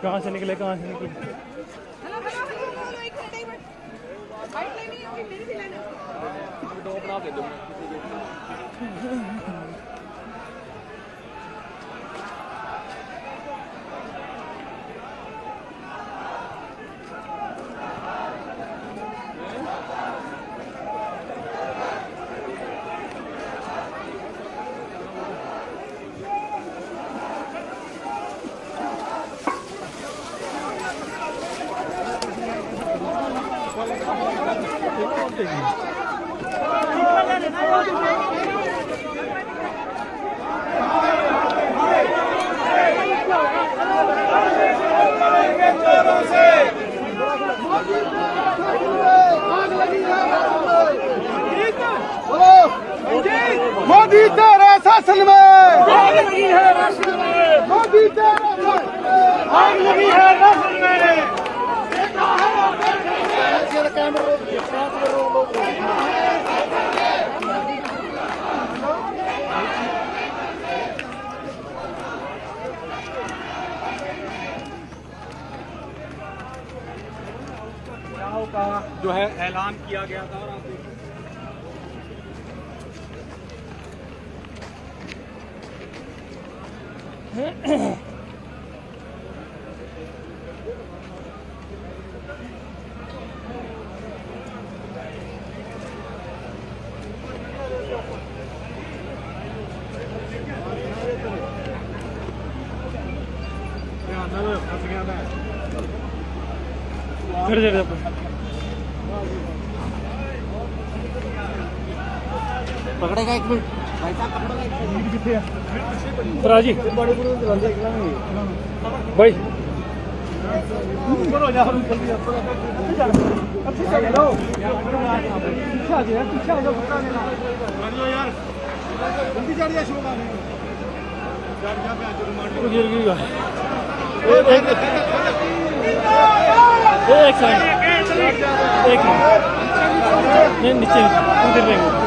कहाँ से निकले कहाँ से निकले? मोदी तेरे शासन में आग लगी है राशन में, मोदी तेरे आग लगी है राशन में। का जो है ऐलान किया गया था और आप पकड़ेगा एक मिनट भाई साहब, पकड़ेगा एक मिनट किथे राजी बड़े बड़े चलाते भाई ऊपर हो जा जल्दी अच्छे से लो पीछे आ जाओ, पीछे आ जाओ, लो यार जल्दी चढ़िए शो का चढ़ पे आज रिमांड गिर गया एक सेकंड एक मिनट नहीं नीचे उधर रहेंगे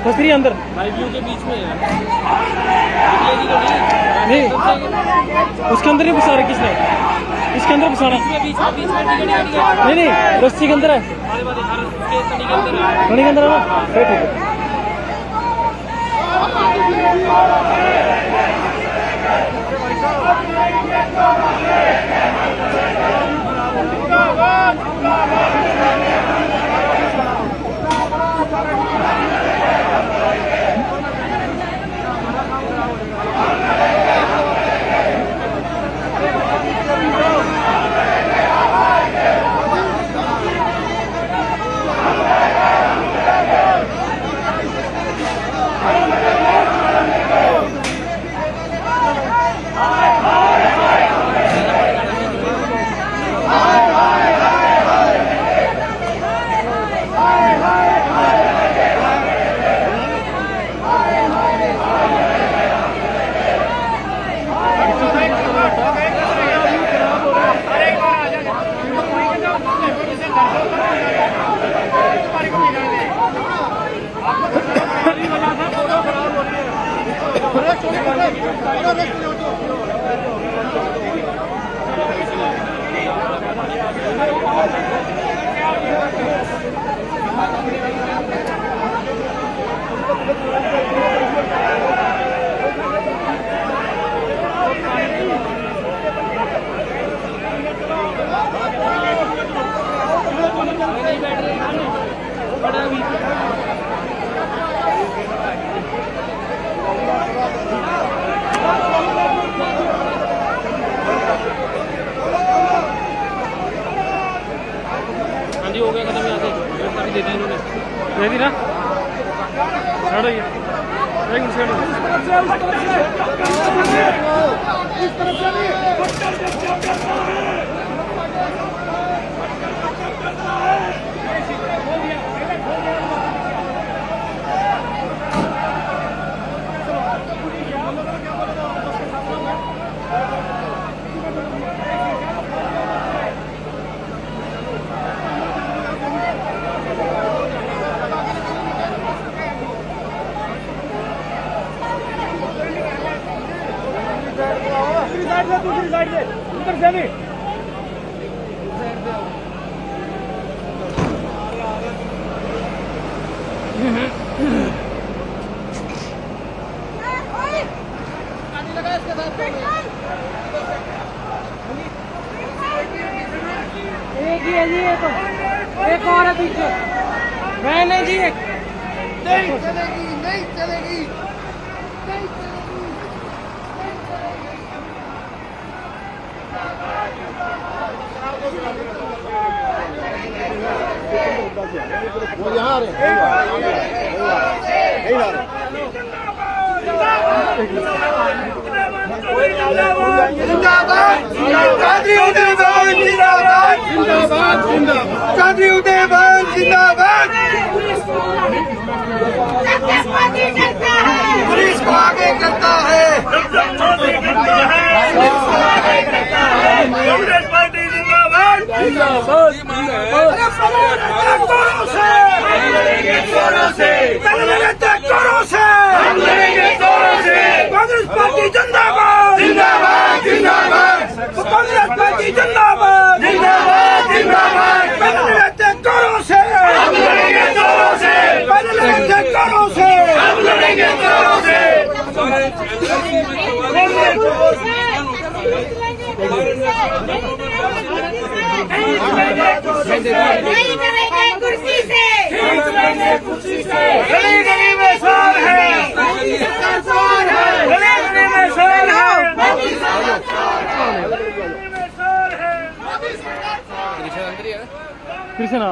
बकरी अंदर भाइयों के बीच में है नहीं, उसके अंदर नहीं घुसा रहा किसने, इसके अंदर घुसाना बीच में नहीं नहीं, रस्सी के अंदर है, मणि के अंदर है ना, फिर ठीक है। हो गया खत्म, यहाँ से गिरफ्तारी दे दी इन्होंने, दे दी ना, छाड़ो ये एक मिनट दूसरी साइड से उधर से नहीं एक ही है जी, एक और है पीछे, वैन है जी, एक नहीं चलेगी, नहीं चलेगी, नहीं चलेगी। वो यहाँ आ रहे हैं, जिंदाबाद कादरी उदयवान जिंदाबाद, जिंदाबाद जिंदाबाद कादरी उदयवान जिंदाबाद। पुलिस को आगे करता है, कांग्रेस पार्टी जिंदाबाद, जिंदाबाद जोरों से कांग्रेस पार्टी जिंदाबाद, जिंदाबाद जिंदाबाद कांग्रेस पार्टी जिंदाबाद, जिंदाबाद जिंदाबाद जोरों से हम लड़ेंगे, जोरों से जोरों से हम लड़ेंगे, जोरों से नहीं करेंगे कुर्सी से, कुर्सी से गली गली में सवाल है, सवाल है, गली गली में सवाल है, कृष्णा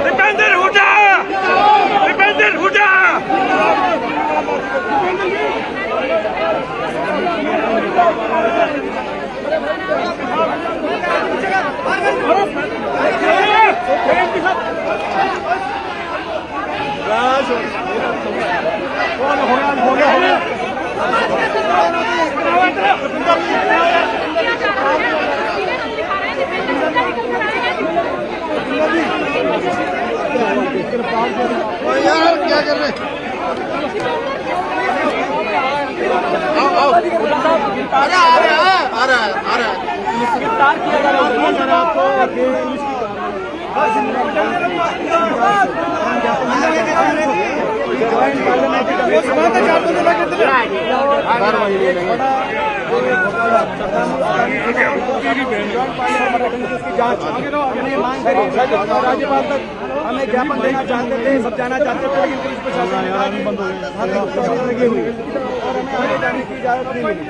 दीपेंद्र हुड्डा, दीपेंद्र हुड्डा। यार क्या कर रहे? आओ आ रहा है गिरफ्तार किया जा रहा राज्यपाल तक हमें ज्ञापन देना चाहते थे, सब जाना चाहते थे, लेकिन पुलिस प्रशासन बंद हो गए लगी हुई जाने की इजाजत नहीं मिली।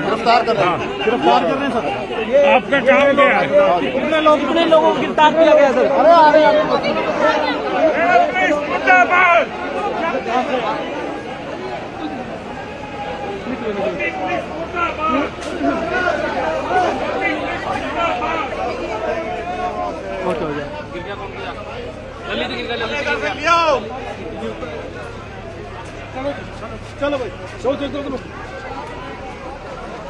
गिरफ्तार कर रहे हैं सर। आपका काम क्या है? कितने लोगों को गिरफ्तार किया गया सर? अरे आ रहे चलो भाई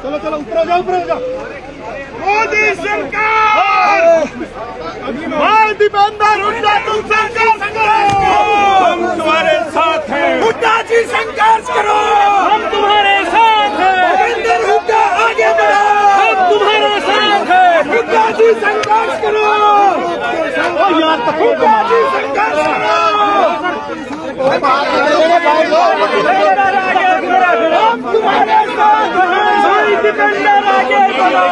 चलो ऊपर जाओ। मोदी सरकार, दीपेंद्र हुड्डा तुम संघर्ष करो, हम तुम्हारे साथ हैं। हुड्डा जी संघर्ष करो, हम तुम्हारे साथ हैं। दीपेंद्र हुड्डा आगे बढ़ो, हम तुम्हारे साथ हैं। हुड्डा जी संघर्ष करो, हुड्डा जी संघर्ष करो। हम तुम्हारे साथ हैं, दीपेंद्र आगे बढ़ो, हम तुम्हारे साथ हैं, दीपेंद्र आगे बढ़ो।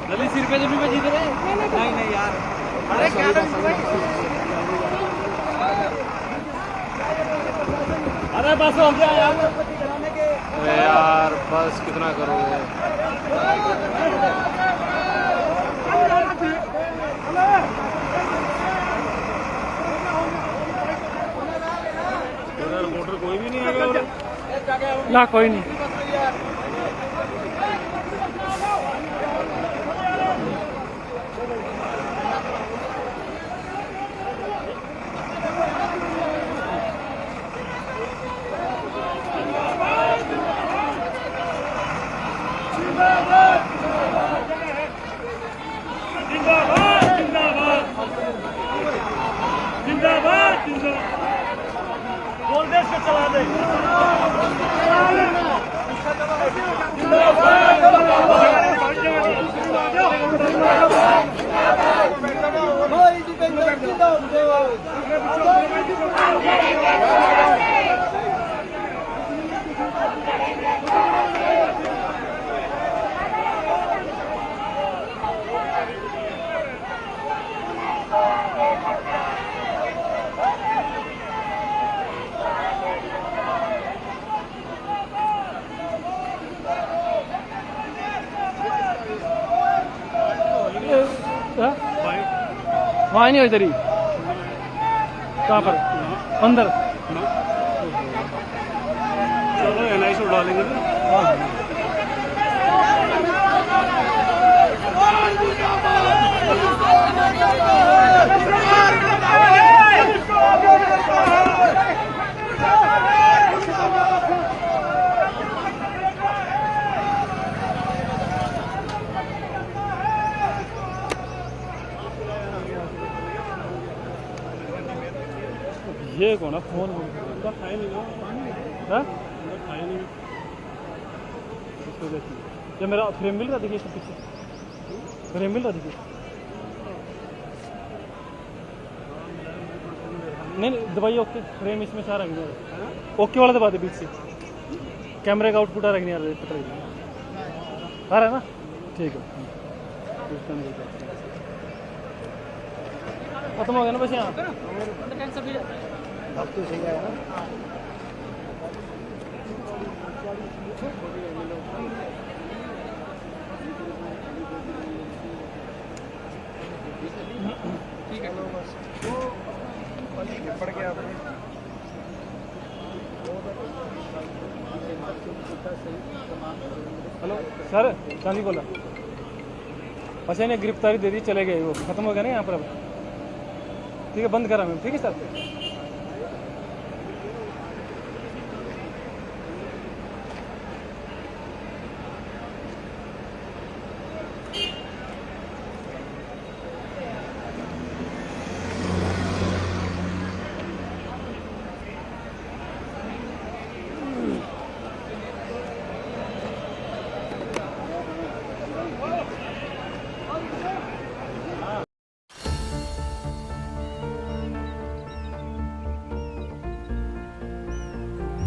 जल्दी सिर पे जल्दी पे जीत रहे। नहीं नहीं यार, अरे क्या अरे बस हो गया यार। अरे यार बस कितना करोगे। रिपोर्टर कोई भी नहीं आएगा। ना कोई नहीं। बोल देश को चला दे। वहाँ नहीं हो इधर ही। कहाँ पर? अंदर। चलो एनआईसी डालेंगे ना। ये कौन है? फोन खाए नहीं ना, हाँ? खाए नहीं। इसको देखिए, ये मेरा फ्रेम मिल रहा, देखिए इसके पीछे फ्रेम मिल रहा, देखिए। नहीं नहीं दबाइए, ओके। फ्रेम इसमें सारा नहीं आ रहा। ओके वाला दबा दे बीच से। कैमरे का आउटपुट आ रहा है कि नहीं आ रहा? आ रहा है ना? ठीक है। खत्म हो गया ना बस यहाँ। अब तो सही है ना। ठीक है पड़ गया आपने। हेलो सर, चांदी बोला। अच्छा इन्हें गिरफ्तारी दे दी, चले गए वो। खत्म हो गया ना यहाँ पर अब। ठीक है, बंद करा मैम। ठीक है सर।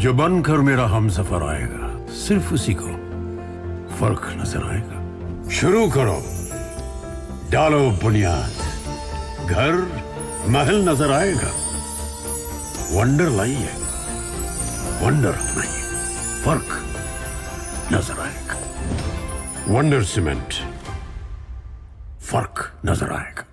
जो बनकर मेरा हमसफर आएगा, सिर्फ उसी को फर्क नजर आएगा। शुरू करो, डालो बुनियाद, घर महल नजर आएगा। वंडर लाइए, वंडर नहीं, फर्क नजर आएगा। वंडर सीमेंट, फर्क नजर आएगा।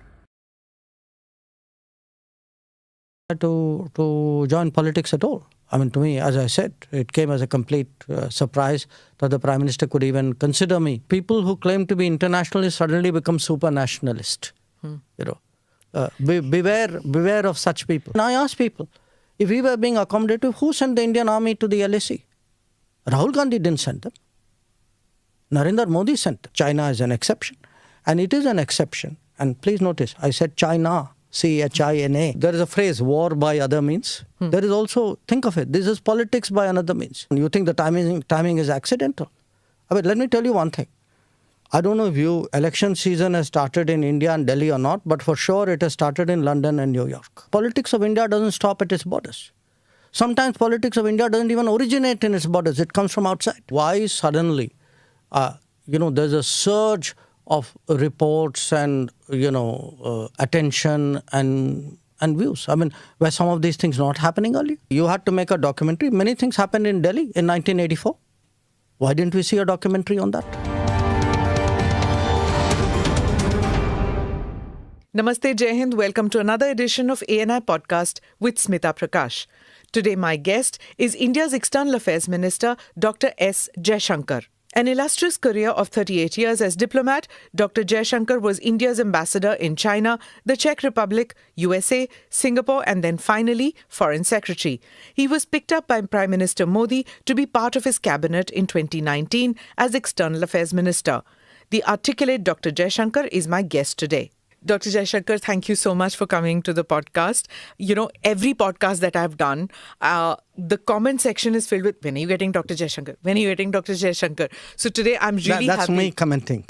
To join politics at all. I mean, to me, as I said, it came as a complete surprise that the Prime Minister could even consider me. People who claim to be internationalists suddenly become super nationalist. You know, beware of such people. And I ask people, if we were being accommodative, who sent the Indian army to the LAC? Rahul Gandhi didn't send them. Narendra Modi sent them. China is an exception. And it is an exception. And please notice, I said China. China. There is a phrase, war by other means. There is also, think of it, this is politics by another means. You think the timing is accidental. I mean, let me tell you one thing. I don't know if election season has started in India and Delhi or not, but for sure it has started in London and New York. Politics of India doesn't stop at its borders. Sometimes politics of India doesn't even originate in its borders. It comes from outside. Why suddenly, there's a surge of reports and, attention and views. I mean, were some of these things not happening earlier? You had to make a documentary. Many things happened in Delhi in 1984. Why didn't we see a documentary on that? Namaste, Jai Hind. Welcome to another edition of ANI Podcast with Smita Prakash. Today, my guest is India's External Affairs Minister, Dr. S. Jaishankar. An illustrious career of 38 years as diplomat, Dr. Jaishankar was India's ambassador in China, the Czech Republic, USA, Singapore, and then finally, Foreign Secretary. He was picked up by Prime Minister Modi to be part of his cabinet in 2019 as External Affairs Minister. The articulate Dr. Jaishankar is my guest today. Dr. Jaishankar, thank you so much for coming to the podcast. Every podcast that I've done, the comment section is filled with, when are you getting Dr. Jaishankar? When are you getting Dr. Jaishankar? So today I'm really That's happy. me commenting.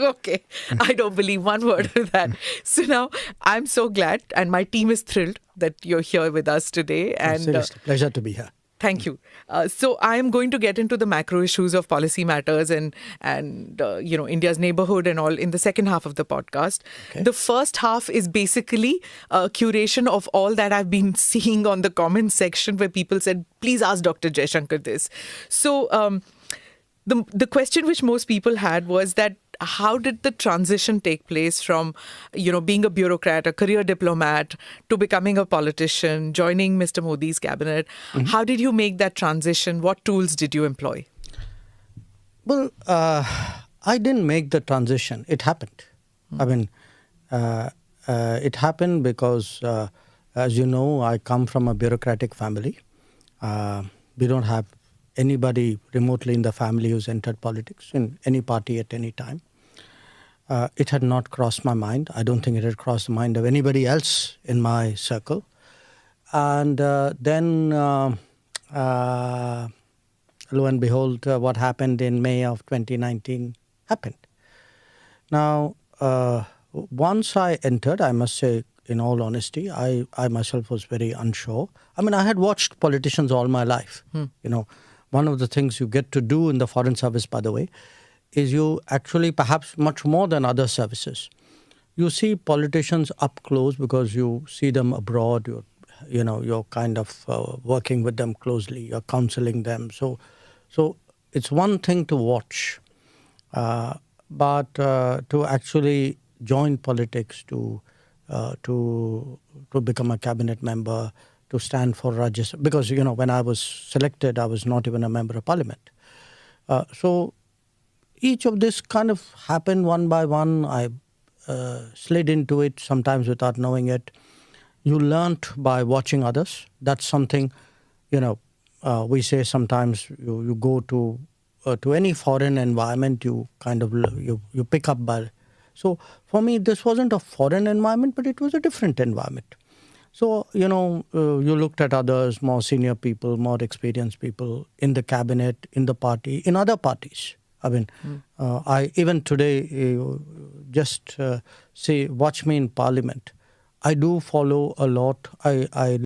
Okay. I don't believe one word of that. So now I'm so glad and my team is thrilled that you're here with us today. And Seriously, pleasure to be here. Thank you. So I am going to get into the macro issues of policy matters and India's neighborhood and all in the second half of the podcast. Okay. The first half is basically a curation of all that I've been seeing on the comments section where people said, please ask Dr. Jaishankar this. So the question which most people had was that how did the transition take place from, being a bureaucrat, a career diplomat, to becoming a politician, joining Mr. Modi's cabinet? Mm-hmm. How did you make that transition? What tools did you employ? Well, I didn't make the transition. It happened. I mean, it happened because, as you know, I come from a bureaucratic family. We don't have anybody remotely in the family who's entered politics in any party at any time. It had not crossed my mind. I don't think it had crossed the mind of anybody else in my circle. And then, lo and behold, what happened in May of 2019 happened. Now, once I entered, I must say, in all honesty, I myself was very unsure. I mean, I had watched politicians all my life. One of the things you get to do in the Foreign Service, by the way, is you actually, perhaps much more than other services, you see politicians up close because you see them abroad. You're kind of working with them closely. You're counseling them. So it's one thing to watch, but to actually join politics, to become a cabinet member, to stand for Rajya Sabha, because, when I was selected, I was not even a member of parliament. So each of this kind of happened one by one. I slid into it, sometimes without knowing it. You learnt by watching others. That's something, we say sometimes you go to any foreign environment, you kind of, you pick up by. So for me, this wasn't a foreign environment, but it was a different environment. So, you looked at others, more senior people, more experienced people in the cabinet, in the party, in other parties. I mean, I even today, just say, watch me in parliament. I do follow a lot. I